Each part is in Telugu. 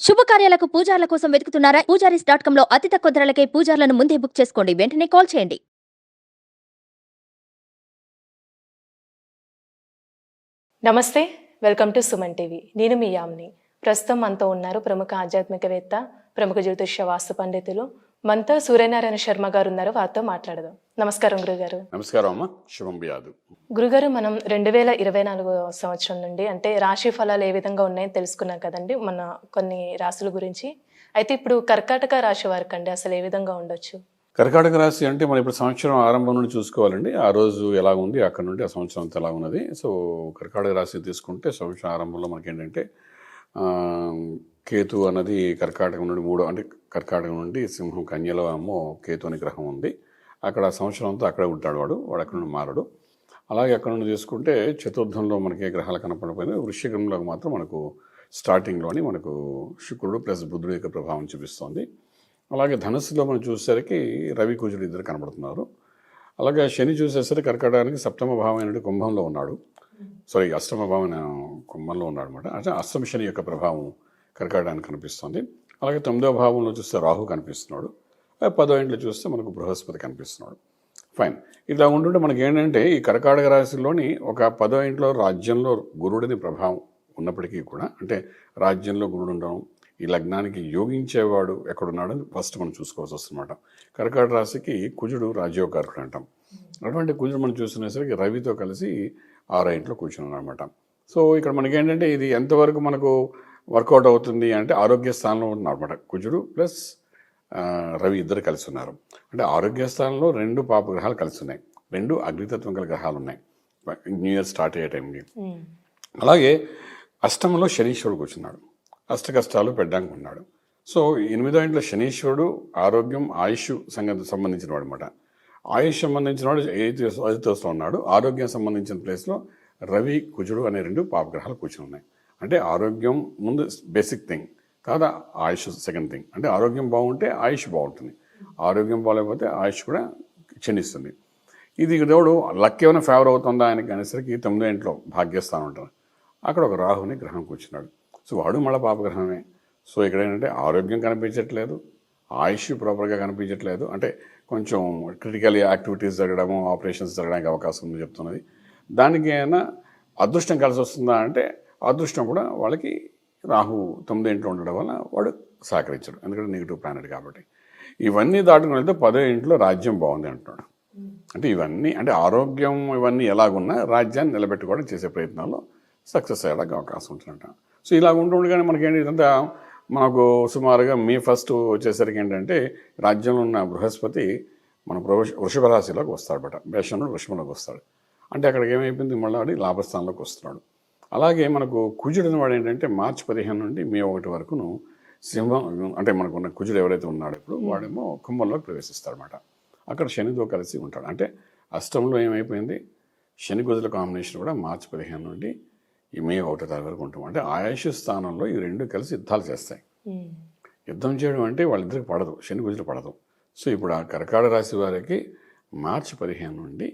శుభకార్యాలకు పూజార్ల కోసం వెతుకుతున్నారా? పూజారీస్.com లో అతి తక్కువ ధరలకే పూజార్లను ముందే బుక్ చేసుకోండి. వెంటనే కాల్ చేయండి. నమస్తే, వెల్కమ్ టు సుమన్ టీవీ. నేను మీ యామ్ని. ప్రస్తుతం మనతో ఉన్నారు ప్రముఖ ఆధ్యాత్మికవేత్త, ప్రముఖ జ్యోతిష్య వాస్తు పండితులు మనతో సూర్యనారాయణ శర్మ గారు ఉన్నారు. వారితో మాట్లాడదాం. నమస్కారం గురుగారు. నమస్కారం అమ్మ, శుభం బియాదు. గురుగారు, మనం 2024 సంవత్సరం నుండి అంటే రాశి ఫలాలు ఏ విధంగా ఉన్నాయని తెలుసుకున్నాం కదండి, మన కొన్ని రాశుల గురించి. అయితే ఇప్పుడు కర్కాటక రాశి వారికి అండి అసలు ఏ విధంగా ఉండొచ్చు? కర్కాటక రాశి అంటే మనం ఇప్పుడు సంవత్సరం ఆరంభం నుండి చూసుకోవాలండి. ఆ రోజు ఎలా ఉంది, అక్కడ నుండి ఆ సంవత్సరం అంతా ఎలా ఉన్నది. సో కర్కాటక రాశి తీసుకుంటే సంవత్సరం ఆరంభంలో మనకి ఏంటంటే కేతు అన్నది కర్కాటకం నుండి అంటే కర్కాటకం నుండి సింహం కన్యలో ఏమో కేతు అనే గ్రహం ఉంది. అక్కడ సంవత్సరం అంతా అక్కడే ఉంటాడు వాడు అక్కడ నుండి మారడు. అలాగే అక్కడ నుండి తీసుకుంటే చతుర్థంలో మనకి గ్రహాలు కనపడిపోయినాయి. వృశ్చికంలో మాత్రం మనకు స్టార్టింగ్లోని మనకు శుక్రుడు ప్లస్ బుధుడు యొక్క ప్రభావం చూపిస్తోంది. అలాగే ధనుస్సులో మనం చూసేసరికి రవి కుజుడు ఇద్దరు కనబడుతున్నారు. అలాగే శని చూసేసరికి కర్కాటకానికి సప్తమ భావమైన కుంభంలో ఉన్నాడు. అష్టమ భావన కుంభంలో ఉన్నాడు అనమాట. అంటే అష్టమ శని యొక్క ప్రభావం కర్కాటకానికి కనిపిస్తుంది. అలాగే 9వ భావంలో చూస్తే రాహు కనిపిస్తున్నాడు. 10వ ఇంట్లో చూస్తే మనకు బృహస్పతి కనిపిస్తున్నాడు. ఫైన్. ఇలా ఉంటుంటే మనకి ఏంటంటే ఈ కర్కాటక రాశిలోని ఒక 10వ ఇంట్లో రాజ్యంలో గురుడిని ప్రభావం ఉన్నప్పటికీ కూడా, అంటే రాజ్యంలో గురుడు ఉండడం, ఈ లగ్నానికి యోగించేవాడు ఎక్కడున్నాడని ఫస్ట్ మనం చూసుకోవాల్సి వస్తుందన్నమాట. కర్కాటక రాశికి కుజుడు రాజ్యోకారకుడు అంటాం. అటువంటి కుజుడు మనం చూసినసరికి రవితో కలిసి 6వ ఇంట్లో కూర్చున్నాడు అనమాట. సో ఇక్కడ మనకి ఏంటంటే ఇది ఎంతవరకు మనకు వర్కౌట్ అవుతుంది అంటే ఆరోగ్య స్థానంలో ఉంటున్నారు అనమాట. కుజుడు ప్లస్ రవి ఇద్దరు కలిసి ఉన్నారు. అంటే ఆరోగ్య స్థానంలో 2 పాపగ్రహాలు కలిసి ఉన్నాయి, 2 అగ్నితత్వం గల గ్రహాలు ఉన్నాయి న్యూ ఇయర్ స్టార్ట్ అయ్యే టైంకి. అలాగే అష్టమంలో శనీశ్వరుడు కూర్చున్నాడు, అష్ట కష్టాలు పెట్టడానికి ఉన్నాడు. సో 8వ ఇంట్లో శనీశ్వరుడు ఆరోగ్యం ఆయుష్ సంబంధించిన వాడు అనమాట. ఆయుష్ సంబంధించిన వాడు ఐదుతో ఉన్నాడు. ఆరోగ్యం సంబంధించిన ప్లేస్లో రవి కుజుడు అనే 2 పాపగ్రహాలు కూర్చుని ఉన్నాయి. అంటే ఆరోగ్యం ముందు బేసిక్ థింగ్, కాదా ఆయుష్ సెకండ్ థింగ్. అంటే ఆరోగ్యం బాగుంటే ఆయుష్ బాగుంటుంది, ఆరోగ్యం బాగాలేకపోతే ఆయుష్ కూడా క్షీణిస్తుంది. ఇది దేవుడు లక్ ఏమైనా ఫేవర్ అవుతుందా ఆయనకి అనేసరికి 9వ ఇంట్లో భాగ్యస్థానం ఉంటుంది. అక్కడ ఒక రాహుని గ్రహం కూర్చున్నాడు. సో వాడు మళ్ళీ పాపగ్రహమే. సో ఇక్కడ ఏంటంటే ఆరోగ్యం కనిపించట్లేదు, ఆయుష్ ప్రాపర్గా కనిపించట్లేదు. అంటే కొంచెం క్రిటికల్ యాక్టివిటీస్ జరగడము, ఆపరేషన్స్ జరగడానికి అవకాశం ఉంది చెప్తున్నది. దానికి ఏమైనా అదృష్టం కలిసి వస్తుందా అంటే అదృష్టం కూడా వాళ్ళకి రాహు 9వ ఇంట్లో ఉండడం వల్ల వాడు సహకరించాడు, ఎందుకంటే నెగిటివ్ ప్లానెట్ కాబట్టి. ఇవన్నీ దాటుకుని వెళ్తే 10వ ఇంట్లో రాజ్యం బాగుంది అంటున్నాడు. అంటే ఇవన్నీ అంటే ఆరోగ్యం ఇవన్నీ ఎలాగున్నా రాజ్యాన్ని నిలబెట్టుకోవడం చేసే ప్రయత్నాల్లో సక్సెస్ అయ్యేలాగా అవకాశం ఉంటుందంట. సో ఇలా ఉంటుండగానే మనకేంటి ఇదంతా మనకు సుమారుగా మే 1 వచ్చేసరికి ఏంటంటే రాజ్యంలో ఉన్న బృహస్పతి మన వృషభ రాశిలోకి వస్తాడట. మేషంలో వృషభంలోకి వస్తాడు. అంటే అక్కడికి ఏమైపోయింది, మళ్ళీ వాడి లాభస్థానంలోకి వస్తున్నాడు. అలాగే మనకు కుజుడు వాడు ఏంటంటే మార్చి 15 నుండి మే 1 వరకును సింహం, అంటే మనకున్న కుజుడు ఎవరైతే ఉన్నాడో ఇప్పుడు వాడేమో కుంభంలోకి ప్రవేశిస్తాడనమాట. అక్కడ శనితో కలిసి ఉంటాడు. అంటే అష్టంలో ఏమైపోయింది, శని కుజుల కాంబినేషన్ కూడా మార్చి 15 నుండి ఈ మే 1 తారీఖు వరకు ఉంటాం. అంటే ఆయుష్ స్థానంలో ఈ 2 కలిసి యుద్ధాలు చేస్తాయి. యుద్ధం చేయడం అంటే వాళ్ళిద్దరికి పడదు, శని కుజులు పడదు. సో ఇప్పుడు ఆ కర్కాటక రాశి వారికి మార్చి 15 నుండి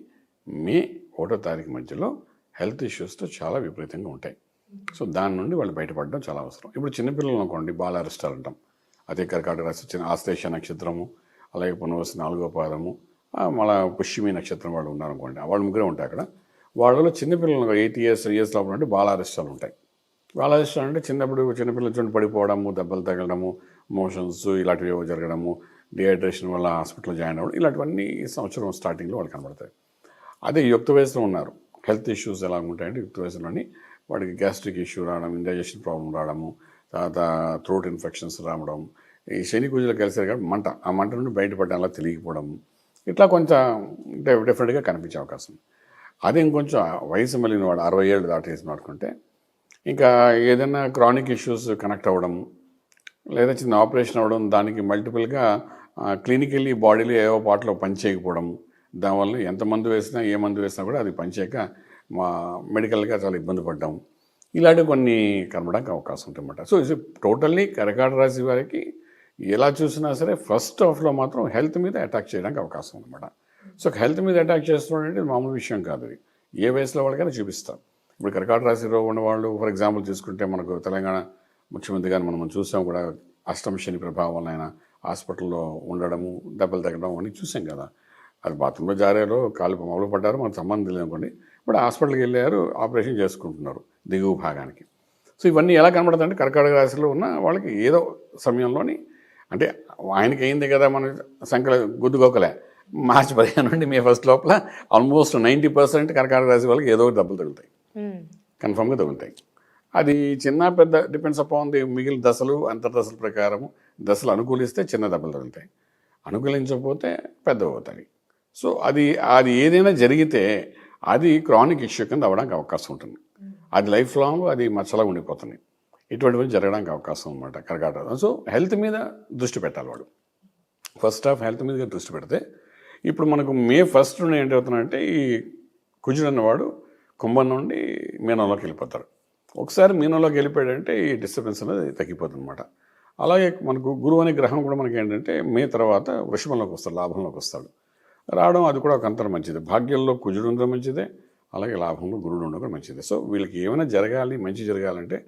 మే 1 తారీఖు మధ్యలో హెల్త్ ఇష్యూస్తో చాలా విపరీతంగా ఉంటాయి. సో దాని నుండి వాళ్ళు బయటపడడం చాలా అవసరం. ఇప్పుడు చిన్నపిల్లలు అనుకోండి, బాల అరెస్టాలు అంటాం. అదే కర్కాటక రాశి చిన్న ఆశ్లేష నక్షత్రము, అలాగే పునర్వసు 4వ పాదము, మళ్ళీ పుష్యమి నక్షత్రం వాళ్ళు ఉన్నారనుకోండి, వాళ్ళు ముగ్గురే ఉంటాయి అక్కడ. వాళ్ళలో చిన్నపిల్లలు 8 ఇయర్స్ లోపల అంటే బాల అరెస్టాలు ఉంటాయి. బాల అరెస్టాలు అంటే చిన్నపిల్లల చూడండి పడిపోవడము, దెబ్బలు తగలడము, మోషన్స్ ఇలాంటివి జరగడము, డిహైడ్రేషన్ వల్ల హాస్పిటల్లో జాయిన్ అవ్వడం, ఇలాంటివన్నీ ఈ సంవత్సరం స్టార్టింగ్లో వాళ్ళు కనబడతాయి. అదే యుక్త వయసులో ఉన్నారు, హెల్త్ ఇష్యూస్ ఎలా ఉంటాయంటే యుక్త వయసులోని వాడికి గ్యాస్ట్రిక్ ఇష్యూ రావడం, ఇండైజెషన్ ప్రాబ్లం రావడము, తర్వాత థ్రోట్ ఇన్ఫెక్షన్స్ రావడం, ఈ శని కుజులు కలిసారు కాబట్టి మంట, ఆ మంట నుండి బయటపడడం అలా తెలియకపోవడం, ఇట్లా కొంచెం డిఫరెంట్గా కనిపించే అవకాశం. అదే ఇంకొంచెం వయసు మళ్ళిన వాడు 60 ఏళ్ళు దాటేసిన వాడుకుంటే ఇంకా ఏదైనా క్రానిక్ ఇష్యూస్ కనెక్ట్ అవ్వడం, లేదా చిన్న ఆపరేషన్ అవ్వడం, దానికి మల్టిపుల్గా క్లినికల్లీ బాడీలో ఏవో పాటలో పనిచేయకపోవడం, దానివల్ల ఎంత మందు వేసినా ఏ మందు వేసినా కూడా అది పనిచేయక మెడికల్గా చాలా ఇబ్బంది పడ్డాం, ఇలాంటివి కొన్ని కనబడడానికి అవకాశం ఉంటుందన్నమాట. సో ఇది టోటల్లీ కర్కాటక రాశి వారికి ఎలా చూసినా సరే ఫస్ట్ హాఫ్లో మాత్రం హెల్త్ మీద అటాక్ చేయడానికి అవకాశం ఉందన్నమాట. సో హెల్త్ మీద అటాక్ చేస్తున్నాడంటే మామూలు విషయం కాదు. అది ఏ వయసులో వాళ్ళకైనా చూపిస్తాం. ఇప్పుడు కర్కాటక రాశిలో ఉన్నవాళ్ళు ఫర్ ఎగ్జాంపుల్ తీసుకుంటే మనకు తెలంగాణ ముఖ్యమంత్రి గారు మనం చూసాం కూడా, అష్టమ శని ప్రభావం వల్ల ఆయన హాస్పిటల్లో ఉండడము, దెబ్బలు తగ్గడం అని చూసాం కదా. అది బాత్రూంలో జారారో కాలు మొదలు పడ్డారో మనకు సంబంధం లేదు అనుకోండి, ఇప్పుడు హాస్పిటల్కి వెళ్ళారు, ఆపరేషన్ చేసుకుంటున్నారు దిగువ భాగానికి. సో ఇవన్నీ ఎలా కనబడుతుందంటే కర్కాటక రాశిలో ఉన్న వాళ్ళకి ఏదో సమయంలోని, అంటే ఆయనకి అయింది కదా మన సంఖ్యలో గుద్దుకోకలే, మార్చి 15 నుండి మే 1 లోపల ఆల్మోస్ట్ 90% కర్కాటక రాశి వాళ్ళకి ఏదో ఒకటి దెబ్బలు తగులుతాయి, కన్ఫామ్గా తగులుతాయి. అది చిన్న పెద్ద డిపెండ్స్ అపాన్ ది మిగిలిన దశలు అంతర్దశల ప్రకారము. దశలు అనుకూలిస్తే చిన్న దెబ్బలు తగులుతాయి, అనుకూలించకపోతే పెద్ద అవుతాయి. సో అది ఏదైనా జరిగితే అది క్రానిక్ ఇష్యూ కింద అవ్వడానికి అవకాశం ఉంటుంది. అది లైఫ్ లాంగ్ అది మచ్చలా ఉండిపోతుంది. ఇటువంటివి జరగడానికి అవకాశం అనమాట కర్కాటక. సో హెల్త్ మీద దృష్టి పెట్టాలి వాడు. ఫస్ట్ హాఫ్ హెల్త్ మీద దృష్టి పెడితే, ఇప్పుడు మనకు మే 1 నుండి ఏంటవుతుందంటే ఈ కుజుడు అన్నవాడు కుంభం నుండి మీనంలోకి వెళ్ళిపోతాడు. ఒకసారి మీనంలోకి వెళ్ళిపోయాడంటే ఈ డిస్టర్బెన్స్ అనేది తగ్గిపోతుంది అనమాట. అలాగే మనకు గురువు అనే గ్రహం కూడా మనకి ఏంటంటే మే తర్వాత వృషభంలోకి వస్తాడు, లాభంలోకి వస్తాడు. రావడం అది కూడా ఒక అంతరం మంచిది. భాగ్యంలో కుజుడు ఉండడం మంచిదే, అలాగే లాభంలో గురుడు ఉండడం కూడా మంచిదే. సో వీళ్ళకి ఏమైనా జరగాలి, మంచి జరగాలంటే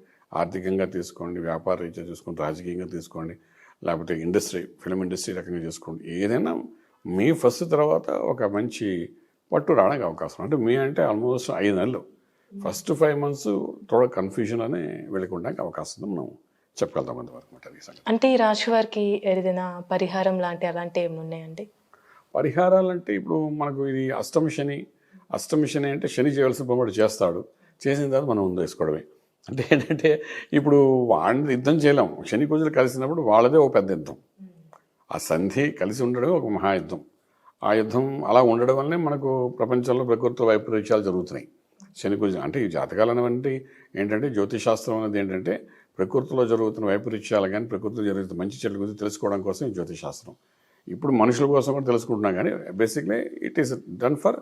ఆర్థికంగా తీసుకోండి, వ్యాపార రీత్యా చూసుకోండి, రాజకీయంగా తీసుకోండి, లేకపోతే ఇండస్ట్రీ, ఫిల్మ్ ఇండస్ట్రీ రకంగా చేసుకోండి, ఏదైనా మే 1 తర్వాత ఒక మంచి పట్టు రావడానికి అవకాశం. అంటే మే అంటే ఆల్మోస్ట్ 5 నెలలు, ఫస్ట్ 5 months థోడా కన్ఫ్యూజన్ అనే వెళ్ళి ఉండడానికి అవకాశం ఉంది. మనం చెప్పగలుగుతాం అంతవరకు అనమాట. అంటే ఈ రాశి వారికి ఏదైనా పరిహారం అలాంటివి ఏమి ఉన్నాయండి? పరిహారాలంటే ఇప్పుడు మనకు ఇది అష్టమ శని అంటే శని చేయాల్సిన పని చేస్తాడు, చేసిన తర్వాత మనం ముందు వేసుకోవడమే. అంటే ఏంటంటే ఇప్పుడు వాడిని యుద్ధం చేయలేం, శని కుజులు కలిసినప్పుడు వాళ్ళదే ఒక పెద్ద యుద్ధం. ఆ సంధి కలిసి ఉండడం ఒక మహాయుద్ధం. ఆ యుద్ధం అలా ఉండడం వల్లనే మనకు ప్రపంచంలో ప్రకృతి వైపరీత్యాలు జరుగుతున్నాయి. శని కుజులు అంటే ఈ జాతకాలు అనేవంటి ఏంటంటే జ్యోతిషాస్త్రం అనేది ఏంటంటే ప్రకృతిలో జరుగుతున్న వైపరీత్యాలు కానీ ప్రకృతిలో జరుగుతున్న మంచి చెడు గురించి తెలుసుకోవడం కోసం ఈ జ్యోతిషాస్త్రం. ఇప్పుడు మనుషుల కోసం కూడా తెలుసుకుంటున్నాం, కానీ basically it is done for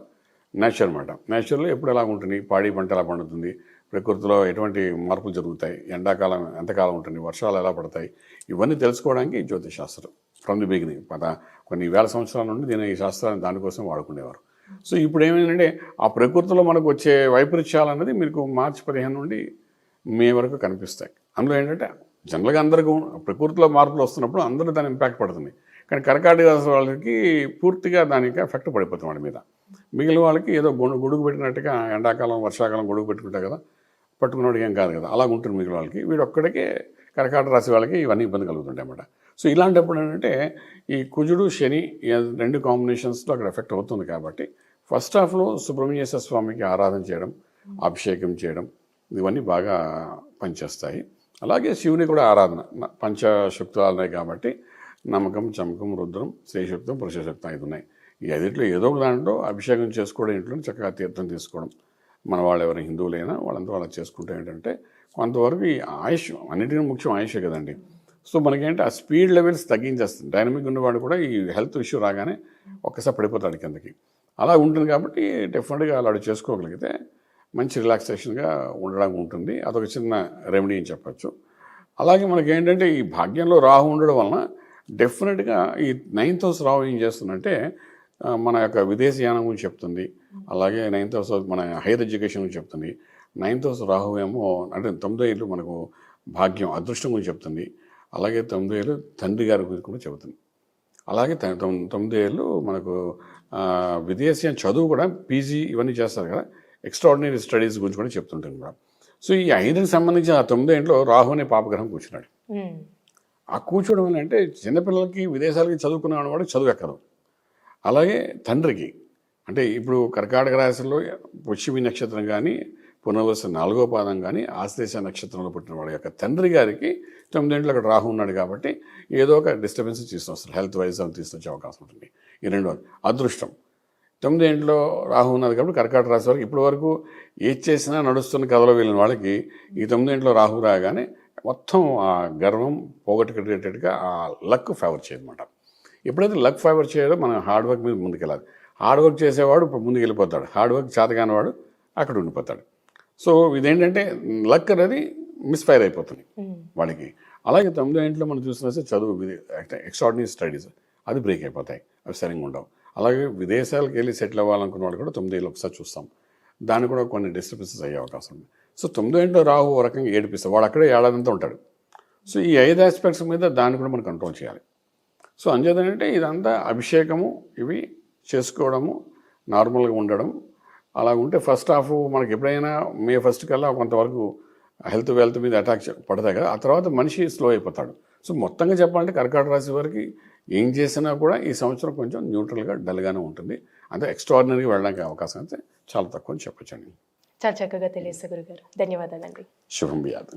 nature అనమాట. నేచర్లో ఎప్పుడు ఎలా ఉంటుంది, పాడి పంట ఎలా పండుతుంది, ప్రకృతిలో ఎటువంటి మార్పులు జరుగుతాయి, ఎండాకాలం ఎంతకాలం ఉంటుంది, వర్షాలు ఎలా పడతాయి, ఇవన్నీ తెలుసుకోవడానికి జ్యోతిషాస్త్రం ఫ్రమ్ ది బిగినింగ్. కొన్ని వేల సంవత్సరాల నుండి ఈ శాస్త్రాన్ని దానికోసం వాడుకునేవారు. సో ఇప్పుడు ఏమైందంటే ఆ ప్రకృతిలో మనకు వచ్చే వైపరీత్యాలు అనేది మీకు మార్చి 15 నుండి మే వరకు కనిపిస్తాయి. అందులో ఏంటంటే జనరల్గా అందరికీ ప్రకృతిలో మార్పులు వస్తున్నప్పుడు అందరూ దాని ఇంపాక్ట్ పడుతుంది, కానీ కర్కాటక రాశి వాళ్ళకి పూర్తిగా దానికి ఎఫెక్ట్ పడిపోతుంది వాడి మీద. మిగిలిన వాళ్ళకి ఏదో గొడుగు పెట్టినట్టుగా ఎండాకాలం వర్షాకాలం గొడుగు పెట్టుకుంటాయి కదా, పట్టుకున్నవాడికి ఏం కాదు కదా, అలా ఉంటుంది మిగిలిన వాళ్ళకి. వీడు ఒక్కడికే కర్కాటక రాశి వాళ్ళకి ఇవన్నీ ఇబ్బంది కలుగుతుంటాయి అన్నమాట. సో ఇలాంటప్పుడు ఏంటంటే ఈ కుజుడు శని 2 కాంబినేషన్స్లో అక్కడ ఎఫెక్ట్ అవుతుంది. కాబట్టి ఫస్ట్ హాఫ్లో సుబ్రహ్మణ్యేశ్వర స్వామికి ఆరాధన చేయడం, అభిషేకం చేయడం, ఇవన్నీ బాగా పనిచేస్తాయి. అలాగే శివుని కూడా ఆరాధన, పంచశక్తులు ఉన్నాయి కాబట్టి నమ్మకం, చమకం, రుద్రం, శ్రీశక్తం, పురుషశక్తం 5 ఉన్నాయి. ఈ 5లో ఏదో ఒక దాంట్లో అభిషేకం చేసుకోవడం, ఇంట్లో చక్కగా తీర్థం తీసుకోవడం, మన వాళ్ళు ఎవరైనా హిందువులైనా వాళ్ళంతా వాళ్ళకి చేసుకుంటే ఏంటంటే కొంతవరకు ఈ ఆయుష్, అన్నిటికీ ముఖ్యం ఆయుషే కదండి. సో మనకేంటి ఆ స్పీడ్ లెవెల్స్ తగ్గించేస్తుంది. డైనమిక్ ఉన్నవాడు కూడా ఈ హెల్త్ ఇష్యూ రాగానే ఒక్కసారి పడిపోతాడు కిందకి. అలా ఉంటుంది కాబట్టి డెఫినెట్గా అలా చేసుకోగలిగితే మంచి రిలాక్సేషన్గా ఉండడానికి ఉంటుంది. అదొక చిన్న రెమెడీ అని చెప్పచ్చు. అలాగే మనకేంటంటే ఈ భాగ్యంలో రాహు ఉండడం వలన డెఫినెట్గా ఈ 9th house రాహు ఏం చేస్తుందంటే మన యొక్క విదేశీయానం గురించి చెప్తుంది. అలాగే 9th house మన హైయర్ ఎడ్యుకేషన్ గురించి చెప్తుంది. 9th house రాహు ఏమో అంటే 9వ ఇల్లు మనకు భాగ్యం, అదృష్టం గురించి చెప్తుంది. అలాగే 9వ ఇల్లు తండ్రి గారి గురించి కూడా చెబుతుంది. అలాగే 9వ ఇల్లు మనకు విదేశీయ చదువు కూడా పీజీ ఇవన్నీ చేస్తారు కదా, ఎక్స్ట్రాడినరీ స్టడీస్ గురించి కూడా చెప్తుంటుంది కూడా. సో ఈ 5కి సంబంధించి ఆ 9వ ఇంట్లో రాహు అనే పాపగ్రహం కూర్చున్నాడు. ఆ కూర్చోవడం వల్ల అంటే చిన్నపిల్లలకి విదేశాలకి చదువుకునే వాడు చదువు ఎక్కదు. అలాగే తండ్రికి అంటే ఇప్పుడు కర్కాటక రాశిలో పుష్యమి నక్షత్రం కానీ పునర్వసు 4వ పాదం కానీ ఆశ్లేష నక్షత్రంలో పుట్టిన వాడి యొక్క తండ్రి గారికి 9వ ఇంట్లో అక్కడ రాహు ఉన్నాడు కాబట్టి ఏదో ఒక డిస్టర్బెన్స్ తీసుకొస్తారు, హెల్త్ వైజ్ అని తీసుకొచ్చే అవకాశం ఉంటుంది. ఈ రెండవది అదృష్టం, 9వ ఇంట్లో రాహు ఉన్నది కాబట్టి కర్కాటక రాశి వారికి ఇప్పటి వరకు ఏది చేసినా నడుస్తున్న కథలో వెళ్ళిన వాళ్ళకి ఈ 9వ ఇంట్లో రాహు రాగానే మొత్తం ఆ గర్వం పోగొట్టుకునేటట్టుగా ఆ లక్ ఫేవర్ చేయదన్నమాట. ఎప్పుడైతే లక్ ఫేవర్ చేయడో మనం హార్డ్ వర్క్ మీద ముందుకెళ్ళాలి. హార్డ్ వర్క్ చేసేవాడు ముందుకు వెళ్ళిపోతాడు, హార్డ్ వర్క్ చేతగానివాడు అక్కడ ఉండిపోతాడు. సో ఇదేంటంటే లక్ అనేది మిస్ఫైర్ అయిపోతుంది వాడికి. అలాగే 9వ ఇంట్లో మనం చూసినా చదువు, ఎక్స్ట్రాడినరీ స్టడీస్ అది బ్రేక్ అయిపోతాయి, అవి సరిగ్గా ఉండవు. అలాగే విదేశాలకు వెళ్ళి సెటిల్ అవ్వాలనుకున్న వాళ్ళు కూడా 9వ ఇల్లు ఒకసారి చూస్తాం, దానికి కూడా కొన్ని డిస్టర్బెన్సెస్ అయ్యే అవకాశం ఉంది. సో 9వ ఇంట్లో రాహు ఒక రకంగా ఏడిపిస్తాడు, వాడు అక్కడే ఏడాదంతా ఉంటాడు, సో ఈ 5 ఆస్పెక్ట్స్ మీద దాన్ని కూడా మనం కంట్రోల్ చేయాలి. సో అంచేతంటే ఇదంతా అభిషేకము ఇవి చేసుకోవడము, నార్మల్గా ఉండడం. అలా ఉంటే ఫస్ట్ హాఫ్ మనకి ఎప్పుడైనా మే 1 కల్లా కొంతవరకు హెల్త్ వెల్త్ మీద అటాక్ పడతాయి కదా, ఆ తర్వాత మనిషి స్లో అయిపోతాడు. సో మొత్తంగా చెప్పాలంటే కర్కాటక రాశి వారికి ఏం చేసినా కూడా ఈ సంవత్సరం కొంచెం న్యూట్రల్గా డల్గానే ఉంటుంది. అంటే ఎక్స్ట్రాడినరీగా వెళ్ళడానికి అవకాశం అయితే చాలా తక్కువ అని చెప్పొచ్చండి. చాలా చక్కగా తెలియజేశారు గురుగారు. ధన్యవాదాలండి. శుభం బియాదు.